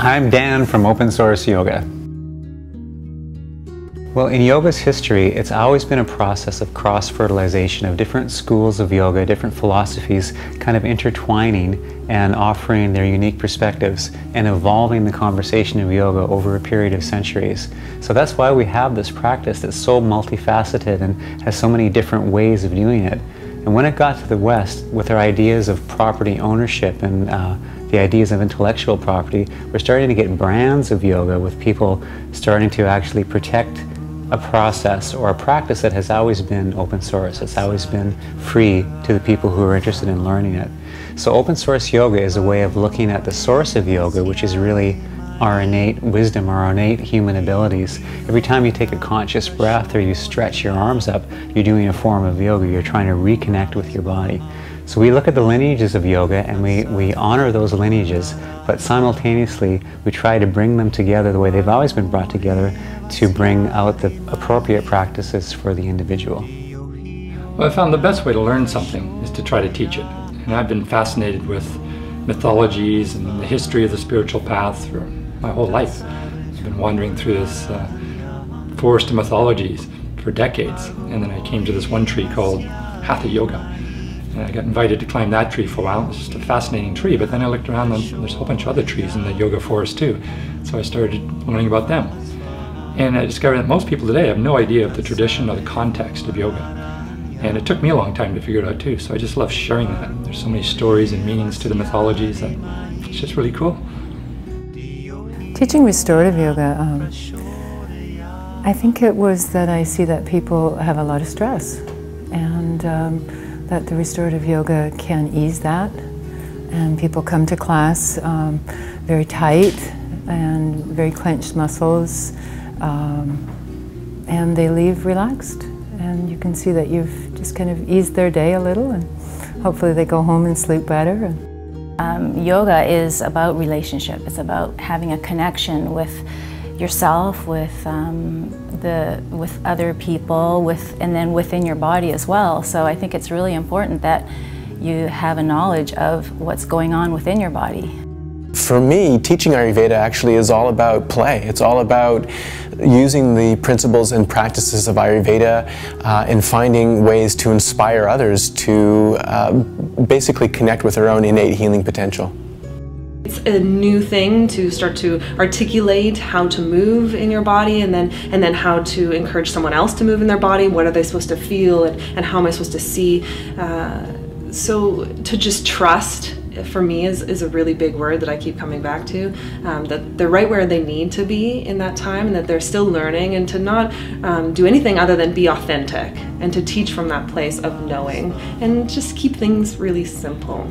I'm Dan from Open Source Yoga. Well, in yoga's history, it's always been a process of cross-fertilization of different schools of yoga, different philosophies kind of intertwining and offering their unique perspectives and evolving the conversation of yoga over a period of centuries. So that's why we have this practice that's so multifaceted and has so many different ways of doing it. And when it got to the West, with our ideas of property ownership and the ideas of intellectual property, we're starting to get brands of yoga with people starting to actually protect a process or a practice that has always been open source. It's always been free to the people who are interested in learning it. So open source yoga is a way of looking at the source of yoga, which is really our innate wisdom, our innate human abilities. Every time you take a conscious breath or you stretch your arms up, you're doing a form of yoga. You're trying to reconnect with your body. So we look at the lineages of yoga and we honor those lineages, but simultaneously we try to bring them together the way they've always been brought together to bring out the appropriate practices for the individual. Well, I found the best way to learn something is to try to teach it. And I've been fascinated with mythologies and the history of the spiritual path for my whole life. I've been wandering through this forest of mythologies for decades, and then I came to this one tree called Hatha Yoga. And I got invited to climb that tree for a while. It's just a fascinating tree, but then I looked around and there's a whole bunch of other trees in the yoga forest too. So I started learning about them. And I discovered that most people today have no idea of the tradition or the context of yoga. And it took me a long time to figure it out too, so I just love sharing that. There's so many stories and meanings to the mythologies that it's just really cool. Teaching restorative yoga, I think it was that I see that people have a lot of stress, and that the restorative yoga can ease that. And people come to class very tight and very clenched muscles, and they leave relaxed. And you can see that you've just kind of eased their day a little, and hopefully they go home and sleep better. Yoga is about relationship. It's about having a connection with yourself, with other people, and then within your body as well. So I think it's really important that you have a knowledge of what's going on within your body. For me, teaching Ayurveda actually is all about play. It's all about using the principles and practices of Ayurveda and finding ways to inspire others to basically connect with their own innate healing potential. It's a new thing to start to articulate how to move in your body, and then how to encourage someone else to move in their body. What are they supposed to feel, and how am I supposed to see? So to just trust, for me, is a really big word that I keep coming back to, that they're right where they need to be in that time, and that they're still learning, and to not do anything other than be authentic, and to teach from that place of knowing, and just keep things really simple.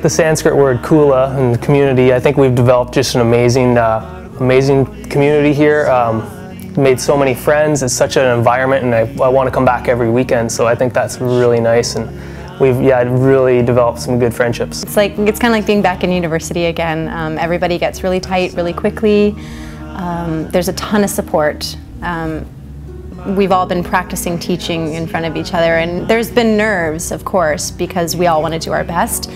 The Sanskrit word kula and community, I think we've developed just an amazing community here. Made so many friends. It's such an environment, and I want to come back every weekend, so I think that's really nice. And we've really developed some good friendships. It's kind of like being back in university again. Everybody gets really tight really quickly. There's a ton of support. We've all been practicing teaching in front of each other, and there's been nerves, of course, because we all want to do our best,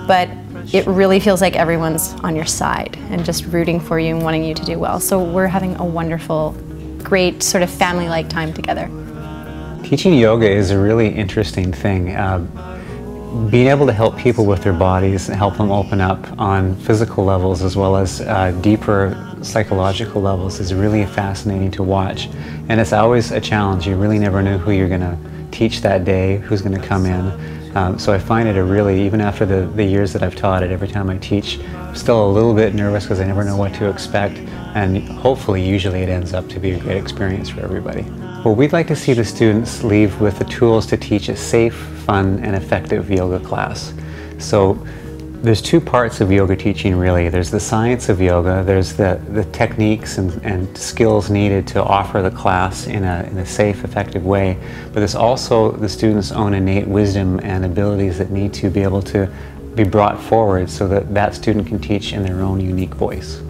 but it really feels like everyone's on your side and just rooting for you and wanting you to do well. So we're having a wonderful, great sort of family-like time together. Teaching yoga is a really interesting thing. Being able to help people with their bodies and help them open up on physical levels as well as deeper psychological levels is really fascinating to watch. And it's always a challenge. You really never know who you're going to teach that day, who's going to come in. So I find it even after the years that I've taught it, every time I teach, I'm still a little bit nervous because I never know what to expect. And hopefully, usually it ends up to be a great experience for everybody. Well, we'd like to see the students leave with the tools to teach a safe, fun, and effective yoga class. So there's two parts of yoga teaching, really. There's the science of yoga, there's the techniques and skills needed to offer the class in a safe, effective way, but there's also the students' own innate wisdom and abilities that need to be able to be brought forward so that that student can teach in their own unique voice.